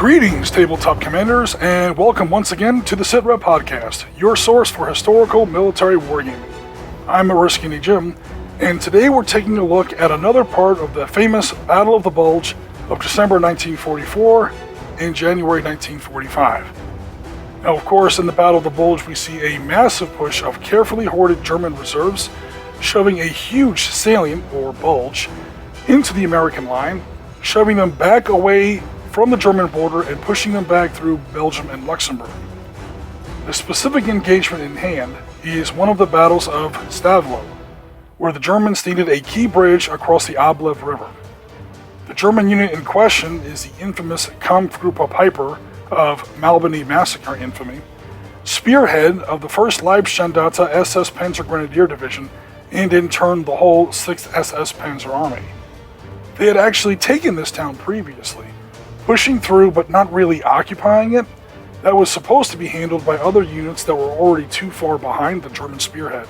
Greetings, tabletop commanders, and welcome once again to the Sitrep podcast, your source for historical military wargaming. I'm Oriskany Jim, and today we're taking a look at another part of the famous Battle of the Bulge of December 1944 and January 1945. Now, of course, in the Battle of the Bulge, we see a massive push of carefully hoarded German reserves, shoving a huge salient, or bulge, into the American line, shoving them back away from the German border and pushing them back through Belgium and Luxembourg. The specific engagement in hand is one of the Battles of Stavelot, where the Germans needed a key bridge across the Oblev River. The German unit in question is the infamous Kampfgruppe Piper of Malbany Massacre infamy, spearhead of the 1st Leibstandarte SS Panzer Grenadier Division, and in turn the whole 6th SS Panzer Army. They had actually taken this town previously, pushing through but not really occupying it. That was supposed to be handled by other units that were already too far behind the German spearhead.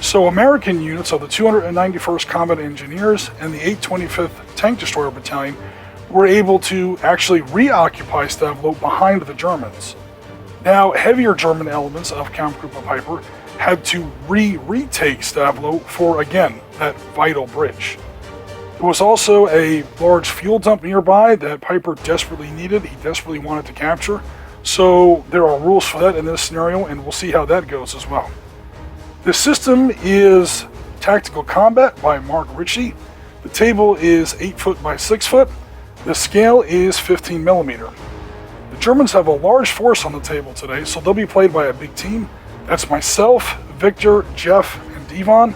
So American units of the 291st Combat Engineers and the 825th Tank Destroyer Battalion were able to actually reoccupy Stavelot behind the Germans. Now, heavier German elements of Kampfgruppe Piper had to retake Stavelot for, again, that vital bridge. There was also a large fuel dump nearby that Piper desperately needed. He desperately wanted to capture. So there are rules for that in this scenario, and we'll see how that goes as well. The system is Tactical Combat by Mark Ritchie. The table is 8 foot by 6 foot. The scale is 15 millimeter. The Germans have a large force on the table today, so they'll be played by a big team. That's myself, Victor, Jeff, and Devon,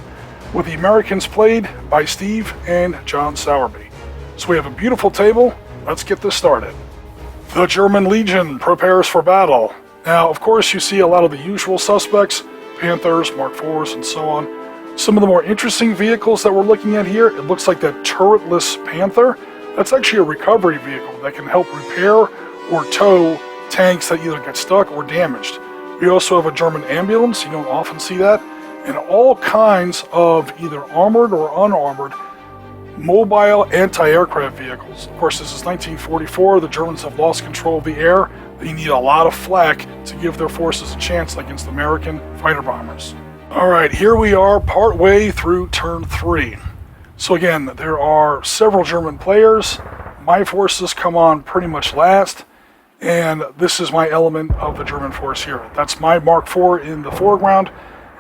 with the Americans played by Steve and John Sowerby. So we have a beautiful table. Let's get this started. The German Legion prepares for battle. Now, of course, you see a lot of the usual suspects, Panthers, Mark IVs, and so on. Some of the more interesting vehicles that we're looking at here, it looks like that turretless Panther. That's actually a recovery vehicle that can help repair or tow tanks that either get stuck or damaged. We also have a German ambulance. You don't often see that. And all kinds of either armored or unarmored mobile anti-aircraft vehicles. Of course, this is 1944. The Germans have lost control of the air. They need a lot of flak to give their forces a chance against American fighter bombers. All right, here we are partway through turn 3. So again, there are several German players. My forces come on pretty much last, and this is my element of the German force here. That's my Mark IV in the foreground,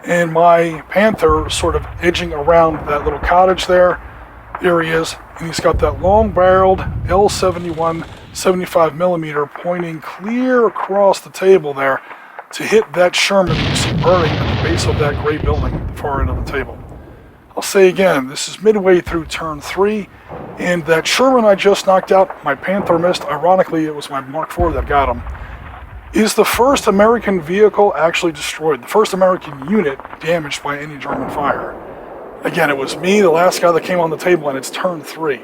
and my Panther sort of edging around that little cottage there. There he is, and he's got that long-barreled L71 75 millimeter pointing clear across the table there to hit that Sherman you see burning at the base of that gray building at the far end of the table. I'll say again, this is midway through turn 3, and that Sherman I just knocked out, my Panther missed. Ironically, it was my Mark IV that got him. Is the first American vehicle actually destroyed, the first American unit damaged by any German fire. Again, it was me, the last guy that came on the table, and it's turn 3.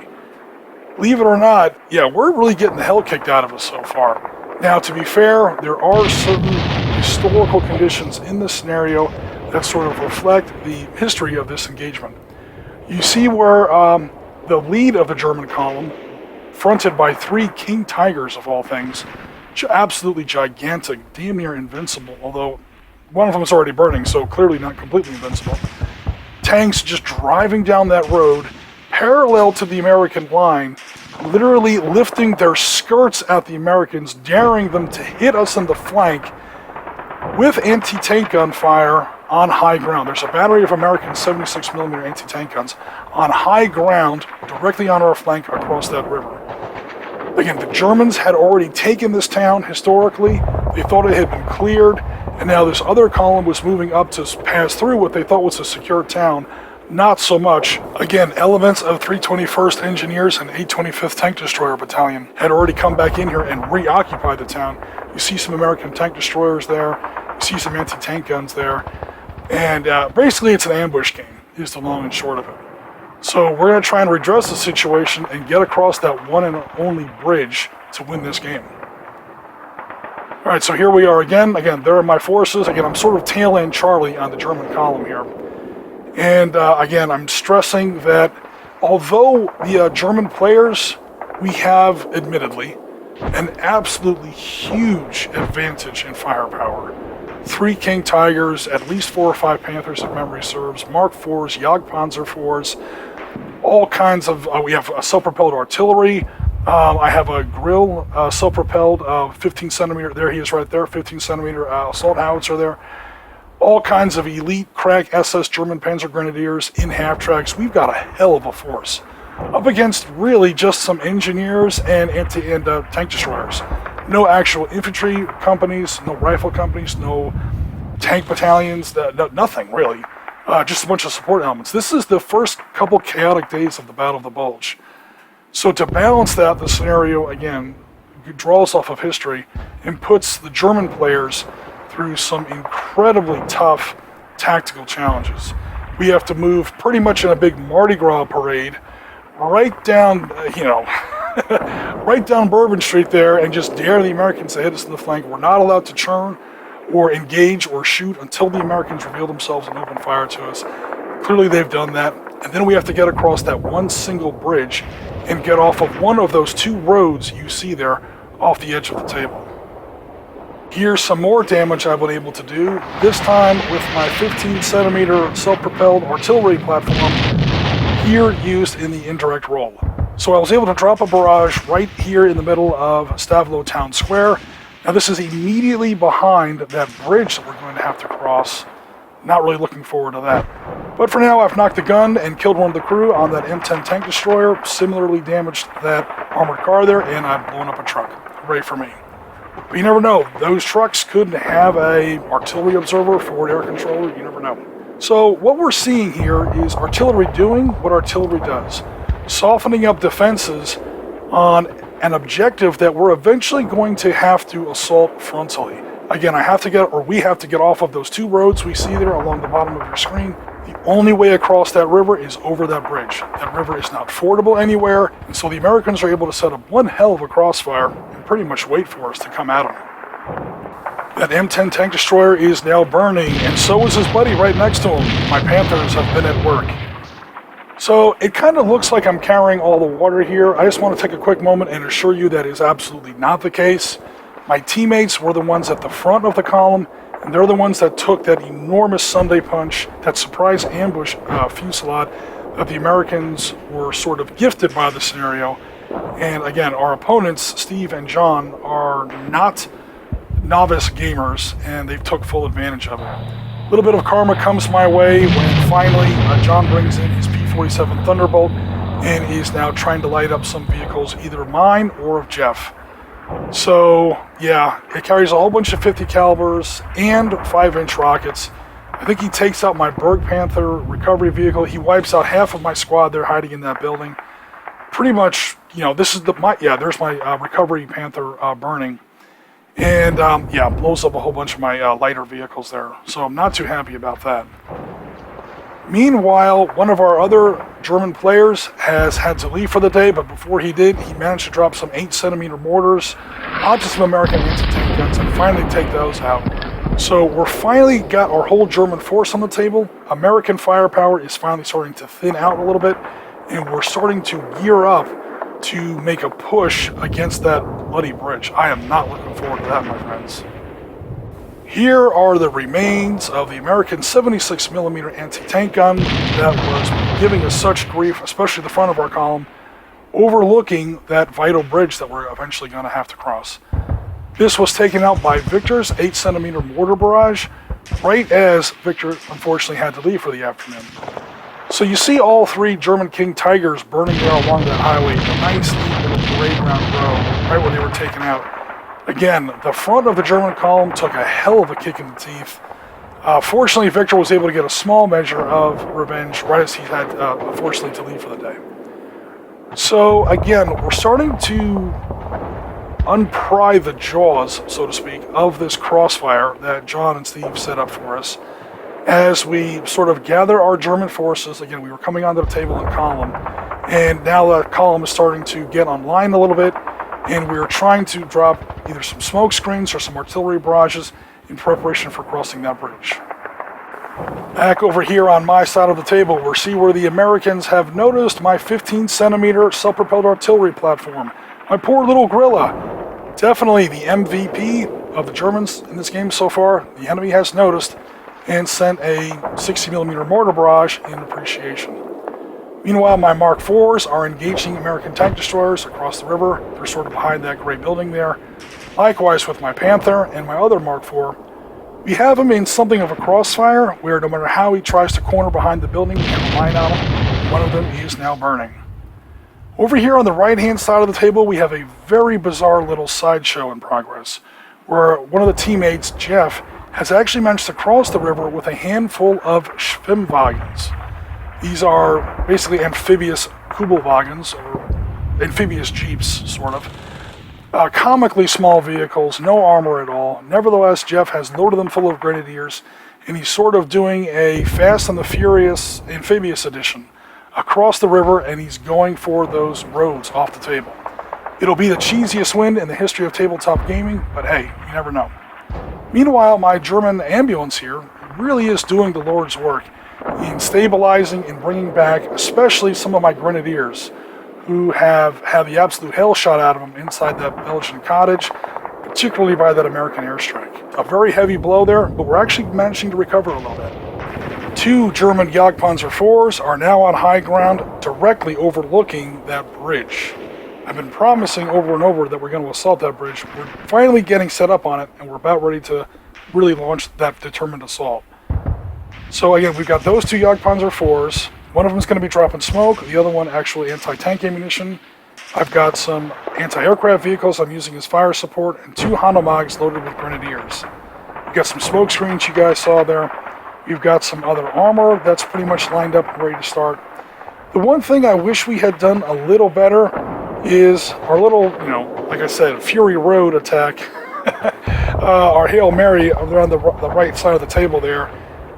Believe it or not, yeah, we're really getting the hell kicked out of us so far. Now, to be fair, there are certain historical conditions in this scenario that sort of reflect the history of this engagement. You see where the lead of the German column, fronted by 3 King Tigers of all things, absolutely gigantic, damn near invincible, although one of them is already burning, so clearly not completely invincible. Tanks just driving down that road, parallel to the American line, literally lifting their skirts at the Americans, daring them to hit us in the flank with anti-tank gunfire on high ground. There's a battery of American 76mm anti-tank guns on high ground, directly on our flank across that river. Again, the Germans had already taken this town historically. They thought it had been cleared, and now this other column was moving up to pass through what they thought was a secure town. Not so much. Again, elements of 321st Engineers and 825th Tank Destroyer Battalion had already come back in here and reoccupied the town. You see some American tank destroyers there. You see some anti-tank guns there. And basically it's an ambush game, is the long and short of it. So we're going to try and redress the situation and get across that one and only bridge to win this game. All right, so here we are again. Again, there are my forces. Again, I'm sort of tail end Charlie on the German column here. And again, I'm stressing that although the German players, we have admittedly an absolutely huge advantage in firepower. 3 King Tigers, at least 4 or 5 Panthers if memory serves, Mark IVs, Jagdpanzer IVs, all kinds of, we have self-propelled artillery. I have a Grill self-propelled 15 centimeter, there he is right there, 15 centimeter assault howitzer there. All kinds of elite crack SS German Panzer Grenadiers in half-tracks. We've got a hell of a force up against really just some engineers and tank destroyers. No actual infantry companies, no rifle companies, no tank battalions, nothing really. Just a bunch of support elements. This is the first couple chaotic days of the Battle of the Bulge. So to balance that, the scenario, again, draws off of history and puts the German players through some incredibly tough tactical challenges. We have to move pretty much in a big Mardi Gras parade right down, right down Bourbon Street there and just dare the Americans to hit us in the flank. We're not allowed to churn or engage or shoot until the Americans reveal themselves and open fire to us. Clearly they've done that. And then we have to get across that one single bridge and get off of one of those 2 roads you see there off the edge of the table. Here's some more damage I've been able to do, this time with my 15 centimeter self-propelled artillery platform here used in the indirect roll. So I was able to drop a barrage right here in the middle of Stavelot Town Square. Now this is immediately behind that bridge that we're going to have to cross. Not really looking forward to that. But for now, I've knocked a gun and killed one of the crew on that M10 tank destroyer, similarly damaged that armored car there, and I've blown up a truck. Hooray for me. But you never know. Those trucks could have a artillery observer, forward air controller. You never know. So what we're seeing here is artillery doing what artillery does. Softening up defenses on an objective that we're eventually going to have to assault frontally. Again, we have to get off of those 2 roads we see there along the bottom of your screen. The only way across that river is over that bridge. That river is not fordable anywhere, and so the Americans are able to set up one hell of a crossfire and pretty much wait for us to come at them. That M10 tank destroyer is now burning, and so is his buddy right next to him. My Panthers have been at work. So it kind of looks like I'm carrying all the water here. I just want to take a quick moment and assure you that is absolutely not the case. My teammates were the ones at the front of the column, and they're the ones that took that enormous Sunday punch, that surprise ambush fusillade that the Americans were sort of gifted by the scenario. And again, our opponents, Steve and John, are not novice gamers, and they've took full advantage of it. A little bit of karma comes my way when finally John brings in his P-47 Thunderbolt and is now trying to light up some vehicles, either mine or of Jeff. So yeah, it carries a whole bunch of 50 calibers and 5-inch rockets. I think he takes out my Bergepanther recovery vehicle. He wipes out half of my squad there hiding in that building. Pretty much, this is there's my recovery Panther burning. And blows up a whole bunch of my lighter vehicles there. So I'm not too happy about that. Meanwhile, one of our other German players has had to leave for the day, but before he did, he managed to drop some 8 centimeter mortars onto some American anti-tank guns and finally take those out. So we're finally got our whole German force on the table. American firepower is finally starting to thin out a little bit, and we're starting to gear up to make a push against that bloody bridge. I am not looking forward to that, my friends. Here are the remains of the American 76mm anti-tank gun that was giving us such grief, especially the front of our column, overlooking that vital bridge that we're eventually going to have to cross. This was taken out by Victor's 8 centimeter mortar barrage, right as Victor unfortunately had to leave for the afternoon. So you see all 3 German King Tigers burning there along that highway, the nice neat little parade ground row, right where they were taken out. Again, the front of the German column took a hell of a kick in the teeth. Fortunately, Victor was able to get a small measure of revenge right as he had, unfortunately, to leave for the day. So again, we're starting to unpry the jaws, so to speak, of this crossfire that John and Steve set up for us. As we sort of gather our German forces, again, we were coming onto the table in column, and now the column is starting to get online a little bit, and we are trying to drop either some smoke screens or some artillery barrages in preparation for crossing that bridge. Back over here on my side of the table, we'll see where the Americans have noticed my 15 centimeter self-propelled artillery platform. My poor little Gorilla. Definitely the MVP of the Germans in this game so far. The enemy has noticed and sent a 60mm mortar barrage in appreciation. Meanwhile, my Mark IVs are engaging American tank destroyers across the river. They're sort of behind that gray building there. Likewise with my Panther and my other Mark IV. We have him in something of a crossfire, where no matter how he tries to corner behind the building, we have a line on him. One of them is now burning. Over here on the right-hand side of the table, we have a very bizarre little sideshow in progress, where one of the teammates, Jeff, has actually managed to cross the river with a handful of Schwimmwagens. These are basically amphibious Kubelwagens, or amphibious jeeps, sort of. Comically small vehicles, no armor at all. Nevertheless, Jeff has loaded them full of grenadiers, and he's sort of doing a Fast and the Furious amphibious edition across the river, and he's going for those roads off the table. It'll be the cheesiest win in the history of tabletop gaming, but hey, you never know. Meanwhile, my German ambulance here really is doing the Lord's work in stabilizing and bringing back especially some of my grenadiers who have had the absolute hell shot out of them inside that Belgian cottage, particularly by that American airstrike. A very heavy blow there, but we're actually managing to recover a little bit. 2 German Jagdpanzer IVs are now on high ground directly overlooking that bridge. I've been promising over and over that we're going to assault that bridge. We're finally getting set up on it, and we're about ready to really launch that determined assault. So again, we've got those 2 Jagdpanzer IVs. One of them is going to be dropping smoke, the other one actually anti-tank ammunition. I've got some anti-aircraft vehicles I'm using as fire support, and 2 Hanomaags loaded with grenadiers. We've got some smoke screens you guys saw there. We've got some other armor that's pretty much lined up and ready to start. The one thing I wish we had done a little better is our little, like I said, Fury Road attack. Our Hail Mary around the right side of the table there.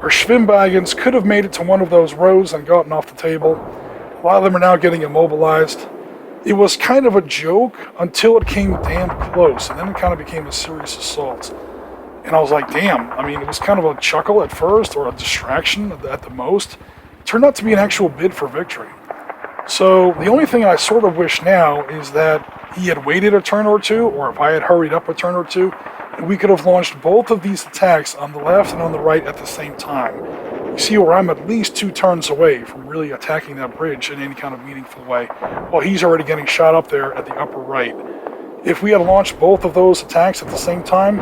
Our Schwimmwagens could have made it to one of those rows and gotten off the table. A lot of them are now getting immobilized. It was kind of a joke until it came damn close, and then it kind of became a serious assault. And I was like, damn, it was kind of a chuckle at first, or a distraction at the most. It turned out to be an actual bid for victory. So the only thing I sort of wish now is that he had waited a turn or two, or if I had hurried up a turn or two, and we could have launched both of these attacks on the left and on the right at the same time. You see where I'm at least 2 turns away from really attacking that bridge in any kind of meaningful way, while he's already getting shot up there at the upper right. If we had launched both of those attacks at the same time,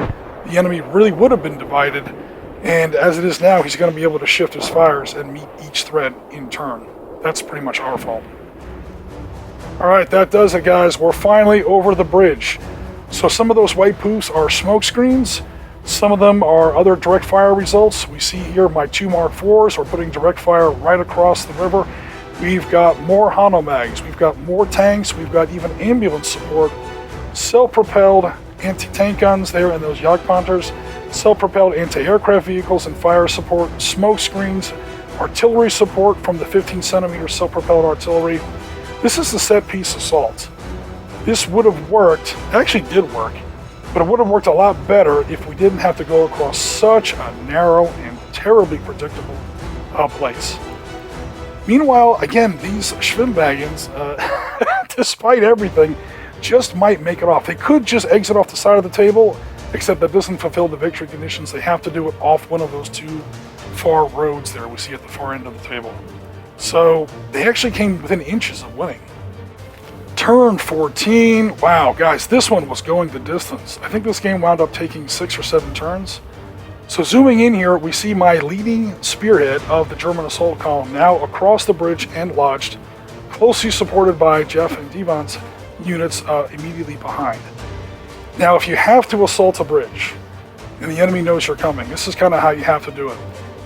the enemy really would have been divided, and as it is now, he's going to be able to shift his fires and meet each threat in turn. That's pretty much our fault. Alright, that does it, guys. We're finally over the bridge. So some of those white poofs are smoke screens. Some of them are other direct fire results. We see here my 2 Mark IVs are putting direct fire right across the river. We've got more Hanomaags. We've got more tanks. We've got even ambulance support. Self-propelled anti-tank guns there in those Jagdpanthers. Self-propelled anti-aircraft vehicles and fire support. Smoke screens. Artillery support from the 15cm self-propelled artillery. This is the set-piece assault. This would have worked, actually did work, but it would have worked a lot better if we didn't have to go across such a narrow and terribly predictable place. Meanwhile, again, these Schwimmwagens, despite everything, just might make it off. They could just exit off the side of the table, except that doesn't fulfill the victory conditions. They have to do it off one of those 2 far roads there we see at the far end of the table. So they actually came within inches of winning. Turn 14. Wow, guys, this one was going the distance. I think this game wound up taking 6 or 7 turns. So zooming in here, we see my leading spearhead of the German assault column now across the bridge and lodged, closely supported by Jeff and Devon's units immediately behind. Now, if you have to assault a bridge, and the enemy knows you're coming, this is kind of how you have to do it.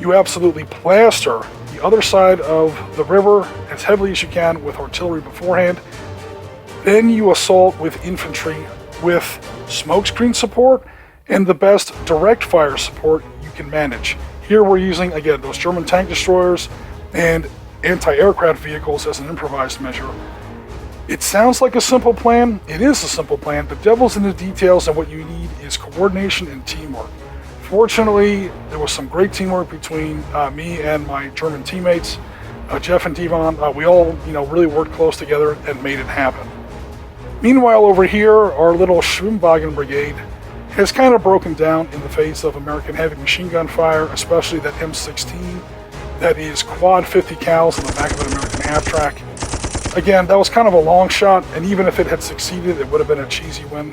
You absolutely plaster the other side of the river as heavily as you can with artillery beforehand. Then you assault with infantry with smokescreen support and the best direct fire support you can manage. Here we're using, again, those German tank destroyers and anti-aircraft vehicles as an improvised measure. It sounds like a simple plan. It is a simple plan. The devil's in the details, and what you need is coordination and teamwork. Fortunately, there was some great teamwork between me and my German teammates, Jeff and Devon. We all, really worked close together and made it happen. Meanwhile, over here, our little Schwimmwagen Brigade has kind of broken down in the face of American heavy machine gun fire, especially that M16 that is quad 50 cals in the back of an American half-track. Again, that was kind of a long shot, and even if it had succeeded, it would have been a cheesy win.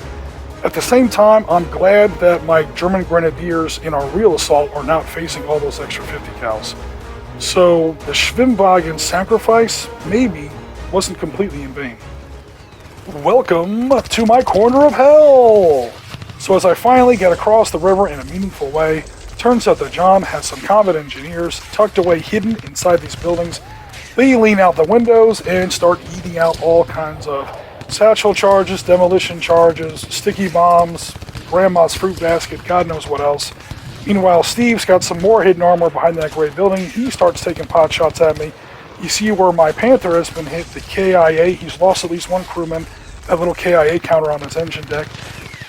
At the same time, I'm glad that my German grenadiers in our real assault are not facing all those extra 50 cals. So the Schwimmwagen sacrifice, maybe, wasn't completely in vain. Welcome to my corner of hell! So as I finally get across the river in a meaningful way, turns out that John has some combat engineers tucked away hidden inside these buildings. They lean out the windows and start eating out all kinds of satchel charges, demolition charges, sticky bombs, grandma's fruit basket, God knows what else. Meanwhile, Steve's got some more hidden armor behind that gray building. He starts taking pot shots at me. You see where my Panther has been hit, the KIA. He's lost at least one crewman, that little KIA counter on his engine deck.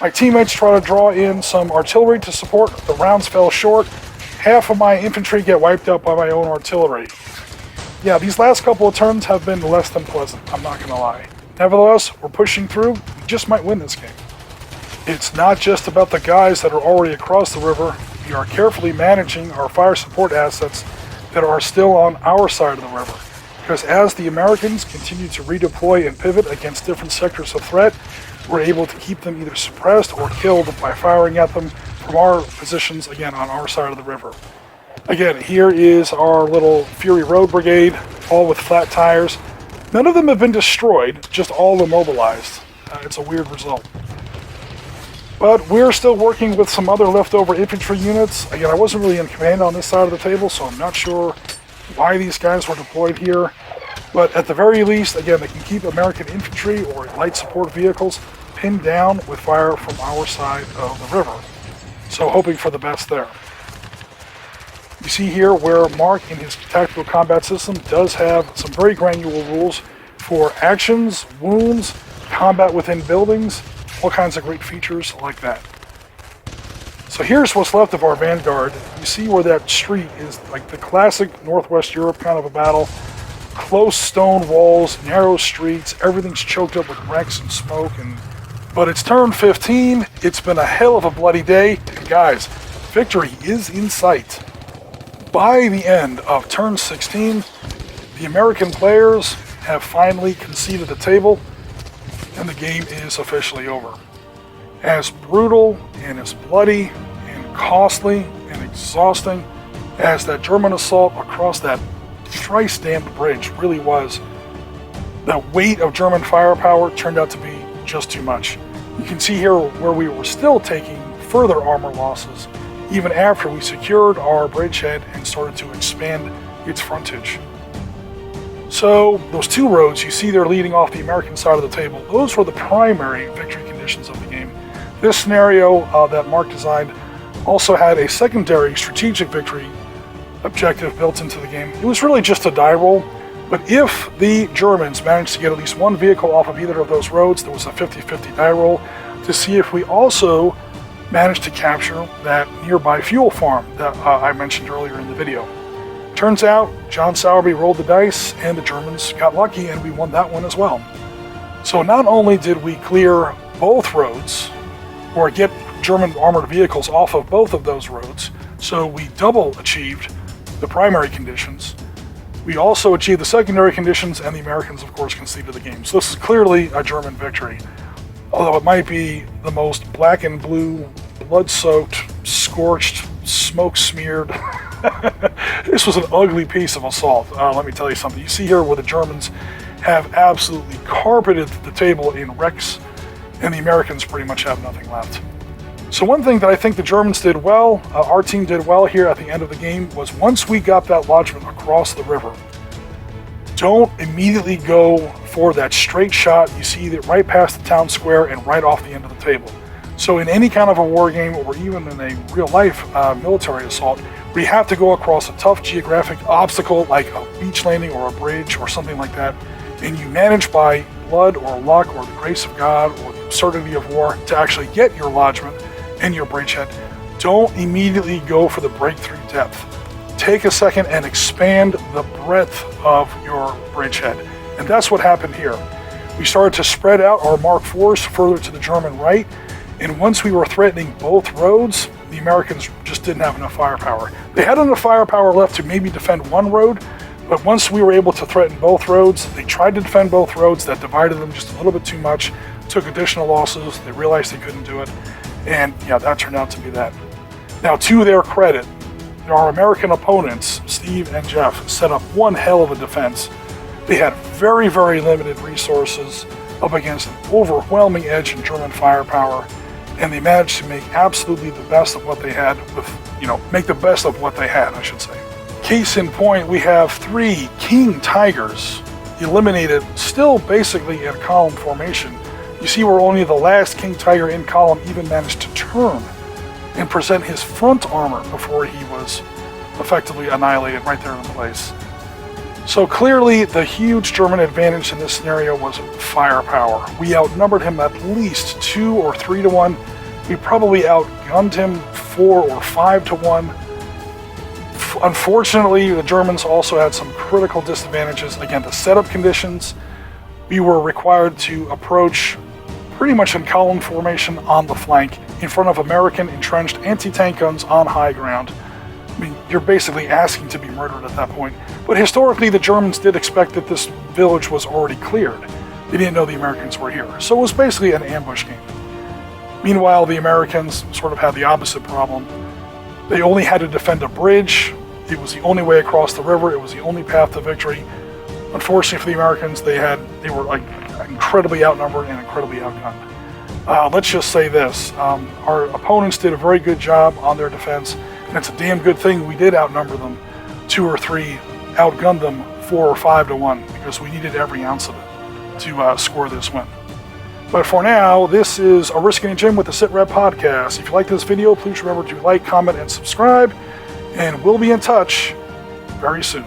My teammates try to draw in some artillery to support. The rounds fell short. Half of my infantry get wiped out by my own artillery. Yeah, these last couple of turns have been less than pleasant, I'm not going to lie. Nevertheless, we're pushing through. We just might win this game. It's not just about the guys that are already across the river. We are carefully managing our fire support assets that are still on our side of the river. Because as the Americans continue to redeploy and pivot against different sectors of threat, we're able to keep them either suppressed or killed by firing at them from our positions, again, on our side of the river. Again, here is our little Fury Road Brigade, all with flat tires. None of them have been destroyed, just all immobilized. It's a weird result. But we're still working with some other leftover infantry units. Again, I wasn't really in command on this side of the table, so I'm not sure why these guys were deployed here. But at the very least, again, they can keep American infantry or light support vehicles pinned down with fire from our side of the river. So hoping for the best there. You see here where Mark in his tactical combat system does have some very granular rules for actions, wounds, combat within buildings, all kinds of great features like that. So here's what's left of our vanguard. You see where that street is like the classic Northwest Europe kind of a battle. Close stone walls, narrow streets, everything's choked up with wrecks and smoke. But it's turn 15. It's been a hell of a bloody day. And guys, victory is in sight. By the end of turn 16, the American players have finally conceded the table, and the game is officially over. As brutal and as bloody and costly and exhausting as that German assault across that thrice-damned bridge really was, the weight of German firepower turned out to be just too much. You can see here where we were still taking further armor losses even after we secured our bridgehead and started to expand its frontage. So those two roads you see there leading off the American side of the table, those were the primary victory conditions of the game. This scenario that Mark designed also had a secondary strategic victory objective built into the game. It was really just a die roll, but if the Germans managed to get at least one vehicle off of either of those roads, there was a 50-50 die roll to see if we also managed to capture that nearby fuel farm that I mentioned earlier in the video. Turns out, John Sowerby rolled the dice and the Germans got lucky and we won that one as well. So not only did we clear both roads, or get German armored vehicles off of both of those roads, so we double achieved the primary conditions, we also achieved the secondary conditions, and the Americans, of course, conceded the game. So this is clearly a German victory. Although it might be the most black and blue, blood-soaked, scorched, smoke-smeared. This was an ugly piece of assault, let me tell you something. You see here where the Germans have absolutely carpeted the table in wrecks, and the Americans pretty much have nothing left. So one thing that I think the Germans did well, our team did well here at the end of the game, was once we got that lodgment across the river, don't immediately go for that straight shot you see that right past the town square and right off the end of the table. So in any kind of a war game, or even in a real-life military assault, we have to go across a tough geographic obstacle like a beach landing or a bridge or something like that, and you manage by blood or luck or the grace of God or the absurdity of war to actually get your lodgment and your bridgehead. Don't immediately go for the breakthrough depth. Take a second and expand the breadth of your bridgehead. And that's what happened here. We started to spread out our Mark IVs further to the German right, and once we were threatening both roads, the Americans just didn't have enough firepower. They had enough firepower left to maybe defend one road, but once we were able to threaten both roads, they tried to defend both roads. That divided them just a little bit too much, took additional losses. They realized they couldn't do it, and yeah, that turned out to be that. Now, to their credit, our American opponents, Steve and Jeff, set up one hell of a defense. They had very, very limited resources up against an overwhelming edge in German firepower, and they managed to make absolutely the best of what they had make the best of what they had, I should say. Case in point, we have 3 King Tigers eliminated, still basically in column formation. You see where only the last King Tiger in column even managed to turn and present his front armor before he was effectively annihilated right there in place. So clearly the huge German advantage in this scenario was firepower. We outnumbered him at least 2 or 3 to 1. We probably outgunned him 4 or 5 to 1. Unfortunately, the Germans also had some critical disadvantages. Again, the setup conditions. We were required to approach pretty much in column formation on the flank in front of American entrenched anti-tank guns on high ground. I mean, you're basically asking to be murdered at that point. But historically, the Germans did expect that this village was already cleared. They didn't know the Americans were here. So it was basically an ambush game. Meanwhile, the Americans sort of had the opposite problem. They only had to defend a bridge. It was the only way across the river. It was the only path to victory. Unfortunately for the Americans, they were like incredibly outnumbered and incredibly outgunned. Let's just say this. Our opponents did a very good job on their defense, and it's a damn good thing we did outnumber them 2 or 3, outgunned them 4 or 5 to 1, because we needed every ounce of it to score this win. But for now, this is Oriskany Jim with the Sitrep Podcast. If you like this video, please remember to like, comment, and subscribe, and we'll be in touch very soon.